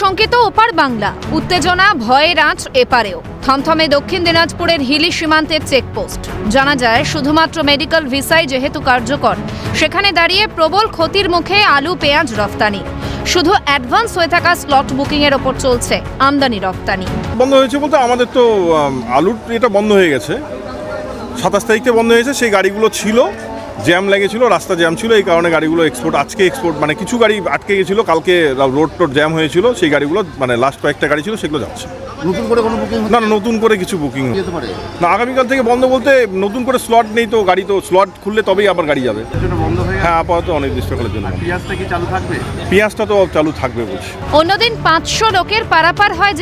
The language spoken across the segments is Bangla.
আশঙ্কিত ওপার বাংলা, উত্তেজনা ভয়ের আঁচ এপারেও। থমথমে দক্ষিণ দিনাজপুরের হিলি সীমান্তের চেকপোস্ট। জানা যায় শুধুমাত্র মেডিকেল ভিসাই যেহেতু কার্যকর, সেখানে দাঁড়িয়ে প্রবল ক্ষতির মুখে আলু পেঁয়াজ রফতানি। শুধু অ্যাডভান্স হয়ে থাকা স্লট বুকিংয়ের ওপর চলছে আমদানি রপ্তানি। বন্ধ হয়েছে বলতে আমাদের তো আলুর এটা বন্ধ হয়ে গেছে, 27 তারিখে বন্ধ হয়েছে। সেই গাড়িগুলো ছিল, জ্যাম লেগেছিল, রাস্তা জ্যাম ছিল, এই কারণে গাড়িগুলো আজকে এক্সপোর্ট মানে কিছু গাড়ি আটকে গেছিলো, কালকে রোড জ্যাম হয়েছিল, সেই গাড়িগুলো মানে লাস্ট কয়েকটা গাড়ি ছিল সেগুলো যাচ্ছে। নতুন করে কোনো বুকিং না, নতুন করে কিছু বুকিং যেতে পারে না, আগামীকাল থেকে বন্ধ বলতে নতুন করে স্লট নেই তো, গাড়ি তো স্লট খুললে তবেই আবার গাড়ি যাবে। বন্ধ হয়ে হ্যাঁ, আপাতত অনির্দিষ্টকালের জন্য। পেঁয়াজটা কি চালু থাকবে? পেঁয়াজটা তো চালু থাকবে বলছি। অন্যদিন 500 লোকের পারাপার হয়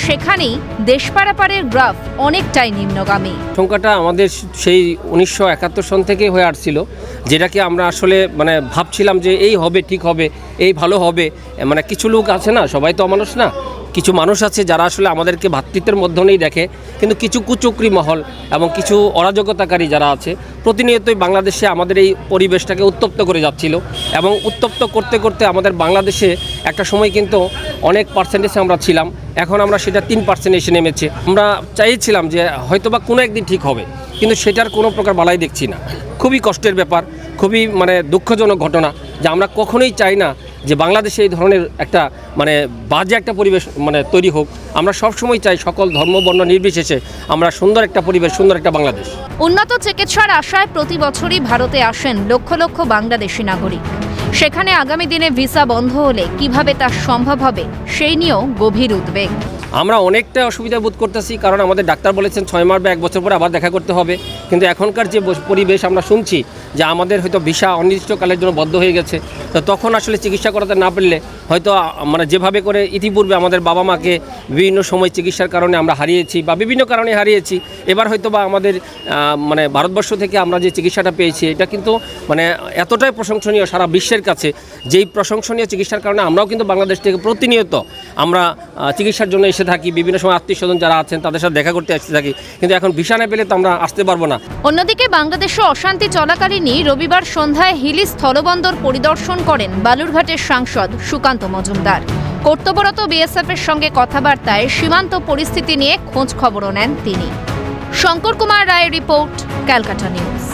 সেখানেই দেশ পারাপারের গ্রাফ অনেকটাই নিম্নগামী। সংখ্যাটা আমাদের সেই 1971 সন থেকে হয়ে আসছিল, যেটাকে আমরা আসলে মানে ভাবছিলাম যে এই হবে, ঠিক হবে, এই ভালো হবে। মানে কিছু লোক আছে না, সবাই তো মানুষ না, কিছু মানুষ আছে যারা আসলে আমাদেরকে ভ্রাতৃত্বের মধ্যেই দেখে, কিন্তু কিছু কুচক্রী মহল এবং কিছু অরাজকতাকারী যারা আছে প্রতিনিয়তই বাংলাদেশে আমাদের এই পরিবেশটাকে উত্তপ্ত করে যাচ্ছিল। এবং উত্তপ্ত করতে করতে আমাদের বাংলাদেশে একটা সময় কিন্তু অনেক পার্সেন্টেজে আমরা ছিলাম, এখন আমরা সেটা 3% এসে নেমেছে। আমরা চাইছিলাম যে হয়তোবা কোনো একদিন ঠিক হবে, কিন্তু সেটার কোনো প্রকার বালাই দেখছি না। খুবই কষ্টের ব্যাপার, খুবই মানে দুঃখজনক ঘটনা যে আমরা কখনোই চাই না যে বাংলাদেশে এই ধরনের একটা মানে বাজে একটা পরিবেশ মানে তৈরি হোক। আমরা সবসময় চাই সকল ধর্ম বর্ণ নির্বিশেষে আমরা সুন্দর একটা পরিবেশ, সুন্দর একটা বাংলাদেশ। উন্নত চিকিৎসার আশায় প্রতি বছরই ভারতে আসেন লক্ষ লক্ষ বাংলাদেশি নাগরিক। সেখানে আগামী দিনে ভিসা বন্ধ হলে কিভাবে তা সম্ভব হবে সেই নিয়েও গভীর উদ্বেগ। আমরা অনেকটা অসুবিধা বোধ করতেছি, কারণ আমাদের ডাক্তার বলেছেন 6 মাস বা 1 বছর পরে আবার দেখা করতে হবে। কিন্তু এখনকার যে পরিবেশ আমরা শুনছি যে আমাদের হয়তো ভিসা অনির্দিষ্টকালের জন্য বদ্ধ হয়ে গেছে, তো তখন আসলে চিকিৎসা করাতে না পারলে হয়তো মানে যেভাবে করে ইতিপূর্বে আমাদের বাবা মাকে বিভিন্ন সময় চিকিৎসার কারণে আমরা হারিয়েছি বা বিভিন্ন কারণে হারিয়েছি, এবার হয়তো বা আমাদের মানে ভারতবর্ষ থেকে আমরা যে চিকিৎসাটা পেয়েছি এটা কিন্তু মানে এতটাই প্রশংসনীয় সারা বিশ্বের কাছে। যেই প্রশংসনীয় চিকিৎসার কারণে আমরাও কিন্তু বাংলাদেশ থেকে প্রতিনিয়ত আমরা চিকিৎসার জন্য এসে থাকি, বিভিন্ন সময় আত্মীয় স্বজন যারা আছেন তাদের সাথে দেখা করতে আসতে থাকি, কিন্তু এখন ভিসা না পেলে তো আমরা আসতে পারবো না। অন্যদিকে বাংলাদেশে অশান্তি চলাকালীনই রবিবার সন্ধ্যায় হিলি স্থলবন্দর পরিদর্শন করেন বালুরঘাটের সাংসদ সুকান্ত মজুমদার। কর্তব্যরত বিএসএফের সঙ্গে কথাবার্তায় সীমান্ত পরিস্থিতি নিয়ে খোঁজ খবরও নেন তিনি। শঙ্কর কুমার রায়ের রিপোর্ট, ক্যালকাটা নিউজ।